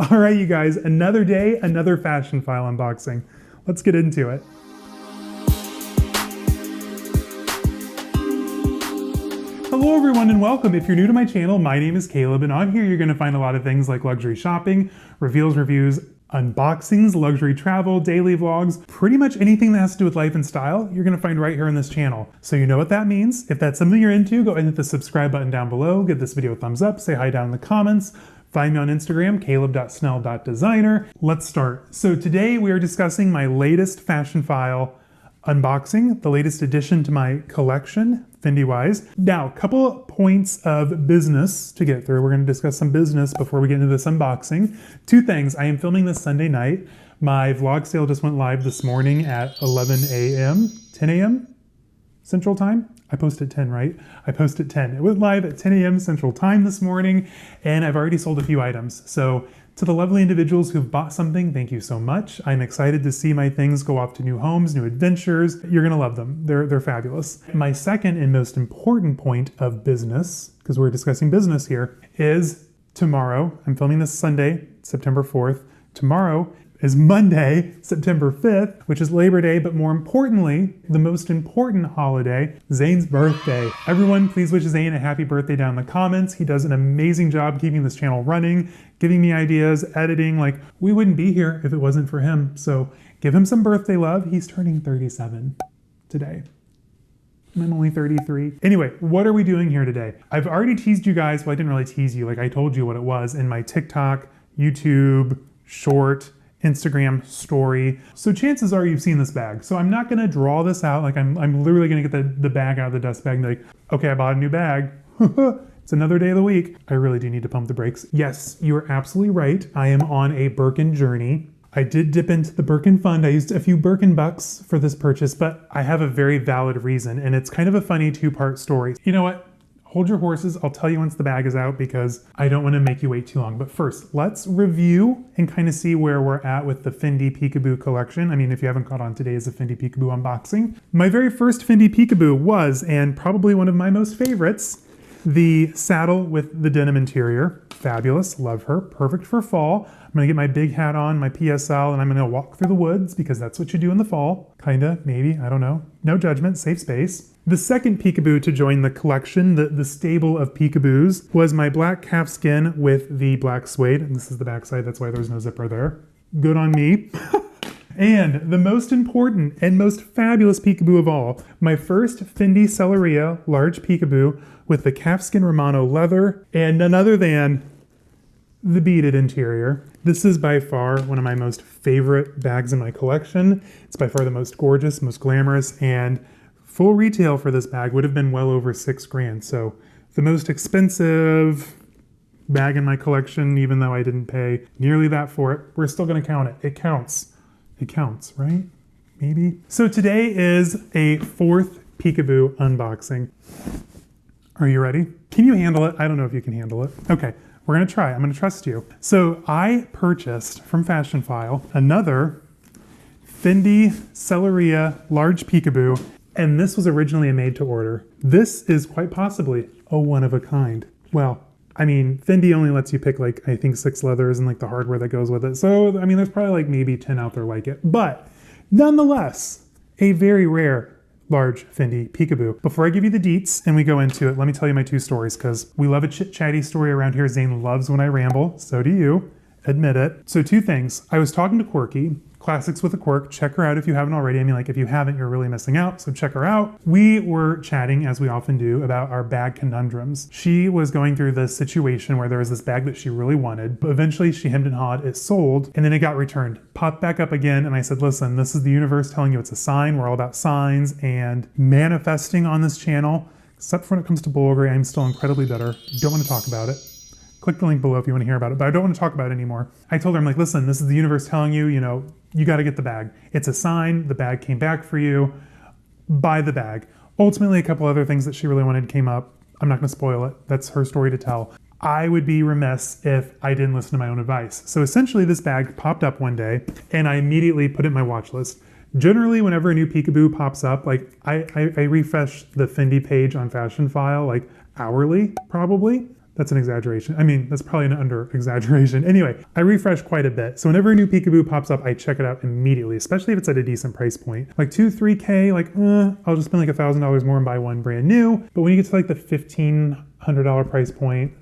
All right, you guys, another day, another Fashionphile unboxing. Let's get into it. Hello everyone and welcome. If you're new to my channel, my name is Caleb, and on here you're going to find a lot of things like luxury shopping, reveals, reviews, unboxings, luxury travel, daily vlogs, pretty much anything that has to do with life and style, you're going to find right here on this channel. So you know what that means. If that's something you're into, go ahead and hit the subscribe button down below, give this video a thumbs up, say hi down in the comments. Find me on Instagram, caleb.snell.designer. Let's start. So today we are discussing my latest Fashionphile unboxing, the latest addition to my collection, Fendi-wise. Now, a couple points of business to get through. We're going to discuss some business before we get into this unboxing. Two things. I am filming this Sunday night. My vlog sale just went live this morning at 11 a.m., 10 a.m. Central Time. I posted 10, right? I posted 10. It went live at 10 a.m. Central Time this morning, and I've already sold a few items. So to the lovely individuals who've bought something, thank you so much. I'm excited to see my things go off to new homes, new adventures. You're gonna love them. They're fabulous. My second and most important point of business, because we're discussing business here, is tomorrow. I'm filming this Sunday, September 4th. Tomorrow is Monday, September 5th, which is Labor Day, but more importantly, the most important holiday, Zane's birthday. Everyone, please wish Zane a happy birthday down in the comments. He does an amazing job keeping this channel running, giving me ideas, editing. Like, we wouldn't be here if it wasn't for him. So give him some birthday love. He's turning 37 today. I'm only 33. Anyway, what are we doing here today? I've already teased you guys. Well, I didn't really tease you. Like, I told you what it was in my TikTok, YouTube, short, Instagram story. So chances are you've seen this bag. So I'm not gonna draw this out. Like I'm literally gonna get the bag out of the dust bag and be like, okay, I bought a new bag. It's another day of the week. I really do need to pump the brakes. Yes, you are absolutely right. I am on a Birkin journey. I did dip into the Birkin fund. I used a few Birkin bucks for this purchase, but I have a very valid reason, and it's kind of a funny two-part story. You know what? Hold your horses. I'll tell you once the bag is out because I don't want to make you wait too long. But first, let's review and kind of see where we're at with the Fendi Peekaboo collection. I mean, if you haven't caught on, today is a Fendi Peekaboo unboxing. My very first Fendi Peekaboo was, and probably one of my most favorites, the saddle with the denim interior. Fabulous, love her, perfect for fall. I'm gonna get my big hat on, my PSL, and I'm gonna walk through the woods because that's what you do in the fall. Kinda, maybe, I don't know. No judgment, safe space. The second Peekaboo to join the collection, the stable of Peekaboos, was my black calfskin with the black suede. And this is the backside, that's why there's no zipper there. Good on me. And the most important and most fabulous Peekaboo of all, my first Fendi Selleria Large Peekaboo with the calfskin Romano leather and none other than the beaded interior. This is by far one of my most favorite bags in my collection. It's by far the most gorgeous, most glamorous, and full retail for this bag would have been well over $6 grand. So the most expensive bag in my collection, even though I didn't pay nearly that for it, we're still gonna count it. It counts. It counts, right? Maybe. So today is a fourth Peekaboo unboxing. Are you ready? Can you handle it? I don't know if you can handle it. Okay, we're gonna try. I'm gonna trust you. So I purchased from Fashionphile another Fendi Selleria Large Peekaboo, and this was originally a made to order. This is quite possibly a one of a kind. Well, I mean, Fendi only lets you pick like, I think 6 leathers and like the hardware that goes with it. So, I mean, there's probably like maybe 10 out there like it, but nonetheless, a very rare large Fendi Peekaboo. Before I give you the deets and we go into it, let me tell you my two stories because we love a chit-chatty story around here. Zane loves when I ramble, so do you, admit it. So two things, I was talking to Quirky, Classics with a Quirk. Check her out if you haven't already. I mean, like if you haven't, you're really missing out. So check her out. We were chatting, as we often do, about our bag conundrums. She was going through this situation where there was this bag that she really wanted, but eventually she hemmed and hawed, it sold, and then it got returned. Popped back up again, and I said, listen, this is the universe telling you it's a sign. We're all about signs and manifesting on this channel. Except for when it comes to Bulgari, I'm still incredibly bitter. Don't want to talk about it. Click the link below if you want to hear about it, but I don't want to talk about it anymore. I told her, I'm like, listen, this is the universe telling you, you know, you got to get the bag. It's a sign. The bag came back for you. Buy the bag. Ultimately, a couple other things that she really wanted came up. I'm not going to spoil it. That's her story to tell. I would be remiss if I didn't listen to my own advice. So essentially, this bag popped up one day, and I immediately put it in my watch list. Generally, whenever a new Peekaboo pops up, like I refresh the Fendi page on Fashionphile like hourly, probably. That's an exaggeration. I mean, that's probably an under exaggeration. Anyway, I refresh quite a bit. So whenever a new Peekaboo pops up, I check it out immediately, especially if it's at a decent price point. Like 2, 3K, like, I'll just spend like $1,000 more and buy one brand new. But when you get to like the $1,500 price point,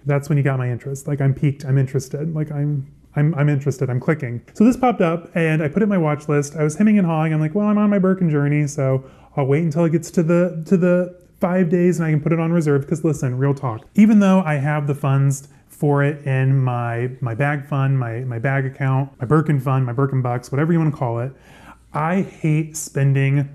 that's when you got my interest. Like I'm piqued, I'm interested. Like I'm interested, I'm clicking. So this popped up and I put it in my watch list. I was hemming and hawing. I'm like, well, I'm on my Birkin journey, so I'll wait until it gets to the 5 days and I can put it on reserve. Because listen, real talk, even though I have the funds for it in my bag fund, my bag account, my Birkin fund, my Birkin bucks, whatever you want to call it, I hate spending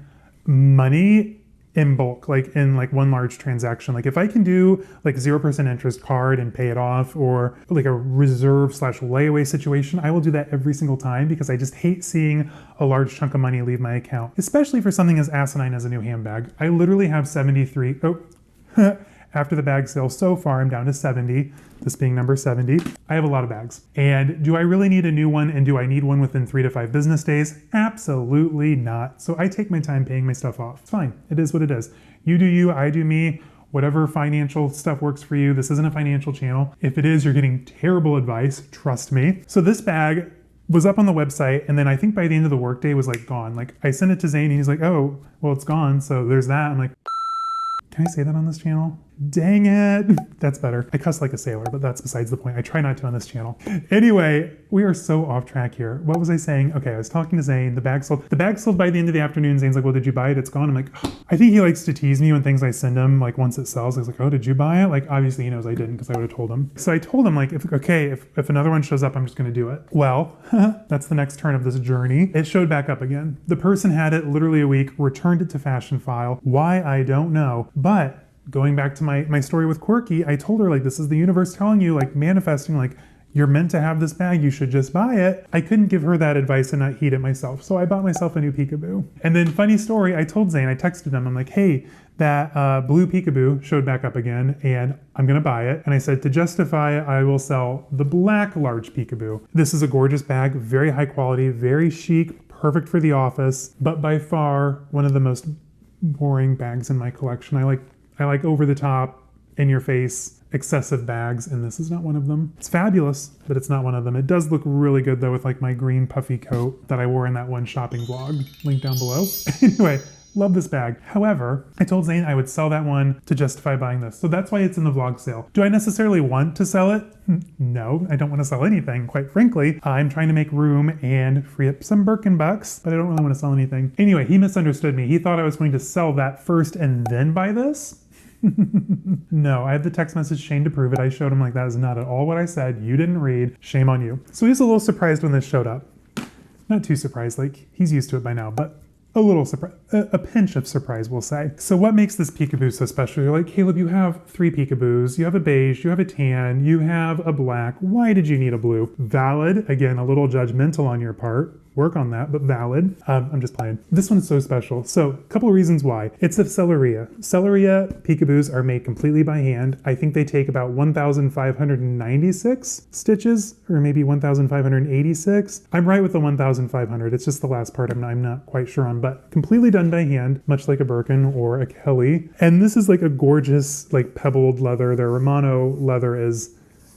money in bulk, like in like one large transaction. Like if I can do like 0% interest card and pay it off, or like a reserve / layaway situation, I will do that every single time, because I just hate seeing a large chunk of money leave my account, especially for something as asinine as a new handbag. I literally have 73, after the bag sale so far, I'm down to 70, this being number 70. I have a lot of bags. And do I really need a new one? And do I need one within 3 to 5 business days? Absolutely not. So I take my time paying my stuff off. It's fine. It is what it is. You do you, I do me. Whatever financial stuff works for you. This isn't a financial channel. If it is, you're getting terrible advice. Trust me. So this bag was up on the website, and then I think by the end of the workday was like gone. Like I sent it to Zane and he's like, oh, well, it's gone. So there's that. I'm like, can I say that on this channel? Dang it. That's better. I cuss like a sailor, but that's besides the point. I try not to on this channel. Anyway, we are so off track here. What was I saying? Okay, I was talking to Zane. The bag sold. The bag sold by the end of the afternoon. Zane's like, well, did you buy it? It's gone. I'm like, I think he likes to tease me when things I send him, like once it sells. I was like, oh, did you buy it? Like, obviously he knows I didn't, because I would have told him. So I told him, like, if another one shows up, I'm just going to do it. Well, that's the next turn of this journey. It showed back up again. The person had it literally a week, returned it to Fashionphile. Why, I don't know. But going back to my story with Quirky, I told her, like, this is the universe telling you, like, manifesting, like, you're meant to have this bag, you should just buy it. I couldn't give her that advice and not heed it myself. So I bought myself a new Peekaboo. And then funny story, I told Zane, I texted him, I'm like, hey, that blue Peekaboo showed back up again and I'm gonna buy it. And I said, to justify it, I will sell the black large Peekaboo. This is a gorgeous bag, very high quality, very chic, perfect for the office, but by far one of the most boring bags in my collection. I like over the top, in your face, excessive bags, and this is not one of them. It's fabulous, but it's not one of them. It does look really good though with like my green puffy coat that I wore in that one shopping vlog, link down below. Anyway, love this bag. However, I told Zane I would sell that one to justify buying this. So that's why it's in the vlog sale. Do I necessarily want to sell it? No, I don't want to sell anything, quite frankly. I'm trying to make room and free up some Birkin bucks, but I don't really want to sell anything. Anyway, he misunderstood me. He thought I was going to sell that first and then buy this. No, I have the text message chain to prove it. I showed him, like, that is not at all what I said. You didn't read. Shame on you. So he's a little surprised when this showed up. Not too surprised, like he's used to it by now, but a little surprise, a pinch of surprise, we'll say. So what makes this Peekaboo so special? You're like, Caleb, you have 3 Peekaboos. You have a beige, you have a tan, you have a black. Why did you need a blue? Valid. Again, a little judgmental on your part. Work on that, but valid. I'm just playing. This one's so special. So a couple of reasons why. It's of Selleria. Selleria Peekaboos are made completely by hand. I think they take about 1,596 stitches, or maybe 1,586. I'm right with the 1,500. It's just the last part I'm not quite sure on, but completely done by hand, much like a Birkin or a Kelly. And this is like a gorgeous, like pebbled leather. Their Romano leather is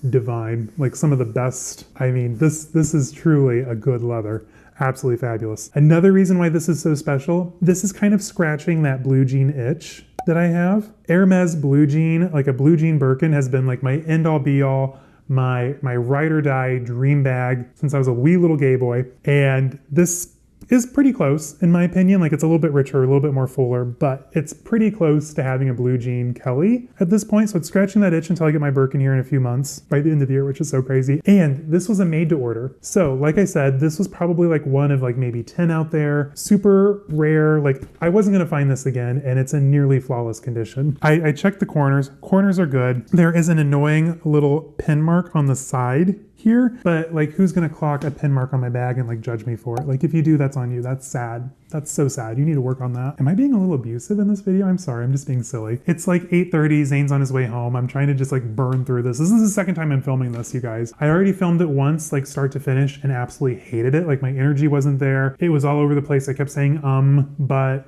divine, like some of the best. I mean, this is truly a good leather. Absolutely fabulous. Another reason why this is so special, this is kind of scratching that blue jean itch that I have. Hermès blue jean, like a blue jean Birkin, has been like my end all be all, my ride or die dream bag since I was a wee little gay boy. And this is pretty close, in my opinion. Like, it's a little bit richer, a little bit more fuller, but it's pretty close to having a blue jean Kelly at this point. So it's scratching that itch until I get my Birkin here in a few months, by the end of the year, which is so crazy. And this was a made to order. So like I said, this was probably like one of like maybe 10 out there, super rare. Like, I wasn't gonna find this again, and it's in nearly flawless condition. I checked the corners. Corners are good. There is an annoying little pin mark on the side here, but like, who's gonna clock a pin mark on my bag and like judge me for it? Like, if you do, that's on you. That's sad. That's so sad. You need to work on that. Am I being a little abusive in this video? I'm sorry, I'm just being silly. It's like 8:30, Zane's on his way home. I'm trying to just like burn through this. This is the second time I'm filming this, you guys. I already filmed it once, like start to finish, and absolutely hated it. Like, my energy wasn't there. It was all over the place. I kept saying but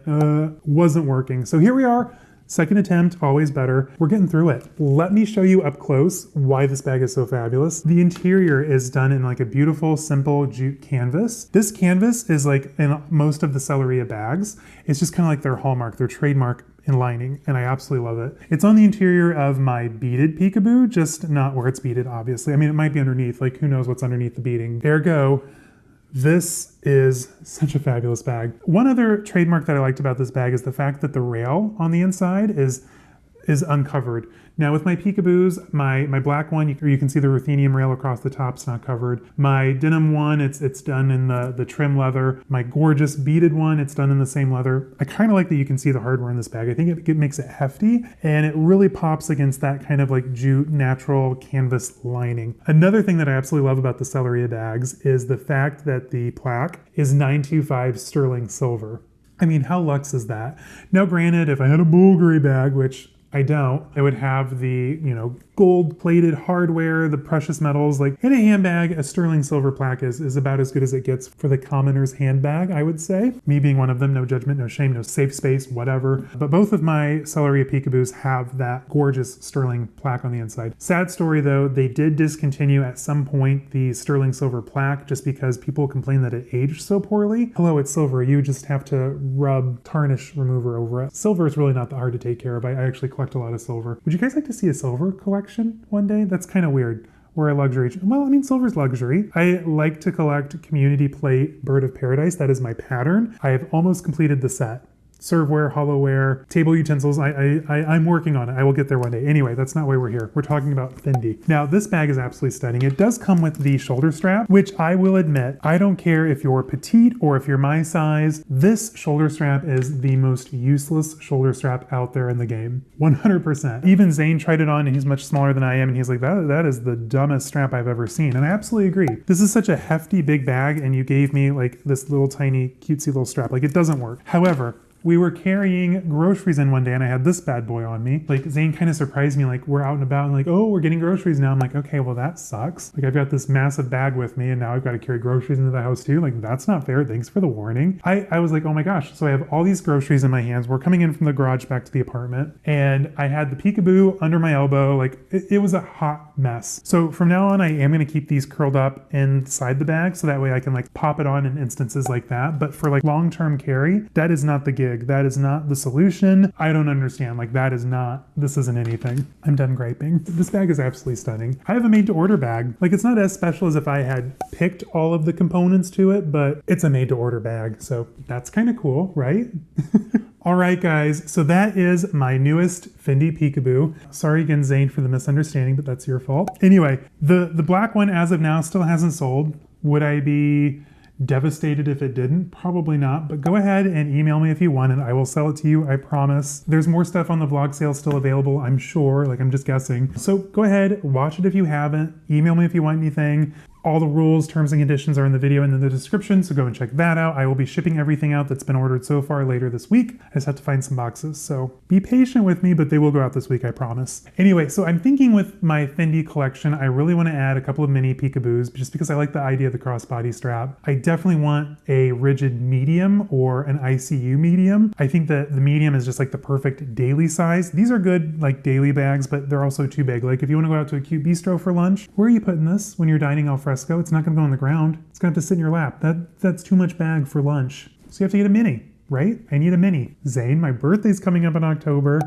wasn't working. So here we are, Second attempt, always better. We're getting through it. Let me show you up close why this bag is so fabulous. The interior is done in like a beautiful, simple jute canvas. This canvas is like in most of the Selleria bags. It's just kind of like their hallmark, their trademark in lining, and I absolutely love it. It's on the interior of my beaded peekaboo, just not where it's beaded, obviously. I mean, it might be underneath, like who knows what's underneath the beading. Ergo, this is such a fabulous bag. One other trademark that I liked about this bag is the fact that the rail on the inside is uncovered. Now with my Peekaboos, my black one, you can see the ruthenium rail across the top, it's not covered. My denim one, it's done in the trim leather. My gorgeous beaded one, it's done in the same leather. I kind of like that you can see the hardware in this bag. I think it makes it hefty, and it really pops against that kind of like jute, natural canvas lining. Another thing that I absolutely love about the Selleria bags is the fact that the plaque is 925 sterling silver. I mean, how luxe is that? Now granted, if I had a Bulgari bag, which I don't, it would have the, gold-plated hardware, the precious metals. Like in a handbag, a sterling silver plaque is about as good as it gets for the commoner's handbag, I would say. Me being one of them, no judgment, no shame, no safe space, whatever. But both of my Selleria Peekaboos have that gorgeous sterling plaque on the inside. Sad story though, they did discontinue at some point the sterling silver plaque just because people complained that it aged so poorly. Hello, it's silver. You just have to rub tarnish remover over it. Silver is really not that hard to take care of. I actually collect a lot of silver. Would you guys like to see a silver collection one day? That's kind of weird. We're a luxury. Well, I mean, silver's luxury. I like to collect community plate bird of paradise. That is my pattern. I have almost completed the set. Serveware, hollowware, table utensils. I'm working on it. I will get there one day. Anyway, that's not why we're here. We're talking about Fendi. Now, this bag is absolutely stunning. It does come with the shoulder strap, which I will admit, I don't care if you're petite or if you're my size, this shoulder strap is the most useless shoulder strap out there in the game. 100%. Even Zane tried it on and he's much smaller than I am, and he's like, that is the dumbest strap I've ever seen. And I absolutely agree. This is such a hefty big bag, and you gave me like this little tiny cutesy little strap. Like, it doesn't work. However, we were carrying groceries in one day and I had this bad boy on me. Like, Zane kind of surprised me, like we're out and about and like, oh, we're getting groceries now. I'm like, okay, well that sucks. Like, I've got this massive bag with me and now I've got to carry groceries into the house too. Like, that's not fair. Thanks for the warning. I was like, oh my gosh. So I have all these groceries in my hands. We're coming in from the garage back to the apartment, and I had the Peekaboo under my elbow. Like, it was a hot mess. So from now on, I am going to keep these curled up inside the bag so that way I can like pop it on in instances like that. But for like long-term carry, that is not the gig. That is not the solution. I don't understand. Like, this isn't anything. I'm done griping. This bag is absolutely stunning. I have a made to order bag. Like, it's not as special as if I had picked all of the components to it, but it's a made to order bag. So that's kind of cool, right? All right, guys, so that is my newest Fendi Peekaboo. Sorry again, Zane, for the misunderstanding, but that's your fault. Anyway, the black one as of now still hasn't sold. Would I be devastated if it didn't? Probably not, but go ahead and email me if you want and I will sell it to you, I promise. There's more stuff on the vlog sale still available, I'm sure, like I'm just guessing. So go ahead, watch it if you haven't, email me if you want anything. All the rules, terms and conditions are in the video and in the description, so go and check that out. I will be shipping everything out that's been ordered so far later this week. I just have to find some boxes, so be patient with me, but they will go out this week, I promise. Anyway, so I'm thinking with my Fendi collection, I really want to add a couple of mini Peekaboos just because I like the idea of the crossbody strap. I definitely want a rigid medium or an ICU medium. I think that the medium is just like the perfect daily size. These are good like daily bags, but they're also too big. Like if you want to go out to a cute bistro for lunch, where are you putting this when you're dining al fresco? It's not going to go on the ground. It's going to have to sit in your lap. That's too much bag for lunch. So you have to get a mini, right? I need a mini. Zane, my birthday's coming up in October.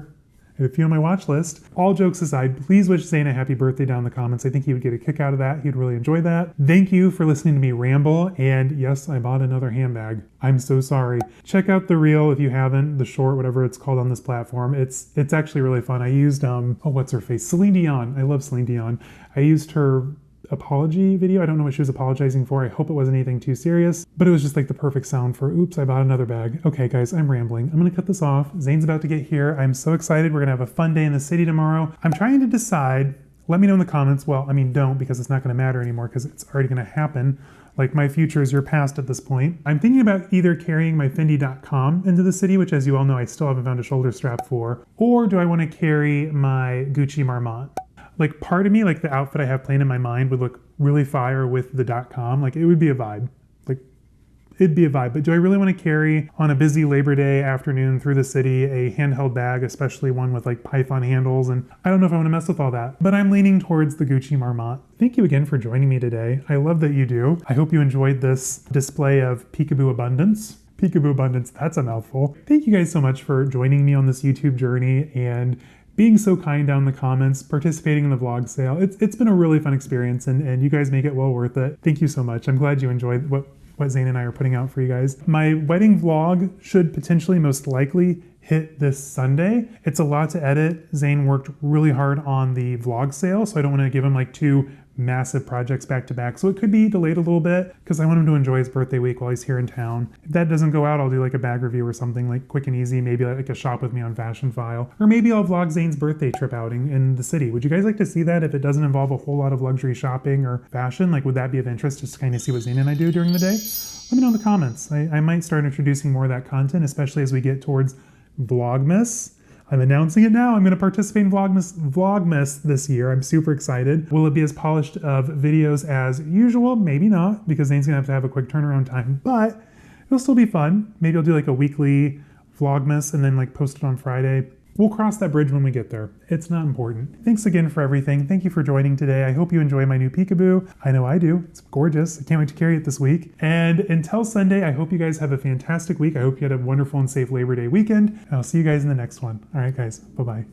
I have a few on my watch list. All jokes aside, please wish Zane a happy birthday down in the comments. I think he would get a kick out of that. He'd really enjoy that. Thank you for listening to me ramble. And yes, I bought another handbag. I'm so sorry. Check out the reel if you haven't, the short, whatever it's called on this platform. It's actually really fun. I used, what's her face? Celine Dion. I love Celine Dion. I used her apology video. I don't know what she was apologizing for. I hope it wasn't anything too serious, but it was just like the perfect sound for, oops, I bought another bag. Okay, guys, I'm rambling. I'm going to cut this off. Zane's about to get here. I'm so excited. We're going to have a fun day in the city tomorrow. I'm trying to decide. Let me know in the comments. Well, I mean, don't, because it's not going to matter anymore because it's already going to happen. Like, my future is your past at this point. I'm thinking about either carrying my Fendi.com into the city, which as you all know, I still haven't found a shoulder strap for, or do I want to carry my Gucci Marmont? Like, part of me, like the outfit I have planned in my mind would look really fire with the .com. Like, it would be a vibe. Like, it'd be a vibe. But do I really want to carry on a busy Labor Day afternoon through the city a handheld bag, especially one with like python handles? And I don't know if I want to mess with all that, but I'm leaning towards the Gucci Marmont. Thank you again for joining me today. I love that you do. I hope you enjoyed this display of Peekaboo abundance. Peekaboo abundance, that's a mouthful. Thank you guys so much for joining me on this YouTube journey and being so kind down in the comments, participating in the vlog sale. It's been a really fun experience, and you guys make it well worth it. Thank you so much. I'm glad you enjoyed what Zane and I are putting out for you guys. My wedding vlog should potentially most likely hit this Sunday. It's a lot to edit. Zane worked really hard on the vlog sale, so I don't want to give him like 2 massive projects back to back. So it could be delayed a little bit because I want him to enjoy his birthday week while he's here in town. If that doesn't go out, I'll do like a bag review or something like quick and easy, maybe like a shop with me on Fashionphile, or maybe I'll vlog Zane's birthday trip outing in the city. Would you guys like to see that if it doesn't involve a whole lot of luxury shopping or fashion? Like, would that be of interest just to kind of see what Zane and I do during the day? Let me know in the comments. I might start introducing more of that content, especially as we get towards Vlogmas. I'm announcing it now. I'm going to participate in Vlogmas this year. I'm super excited. Will it be as polished of videos as usual? Maybe not, because Zane's going to have a quick turnaround time, but it'll still be fun. Maybe I'll do like a weekly Vlogmas and then like post it on Friday. We'll cross that bridge when we get there. It's not important. Thanks again for everything. Thank you for joining today. I hope you enjoy my new Peekaboo. I know I do. It's gorgeous. I can't wait to carry it this week. And until Sunday, I hope you guys have a fantastic week. I hope you had a wonderful and safe Labor Day weekend. And I'll see you guys in the next one. All right, guys. Bye-bye.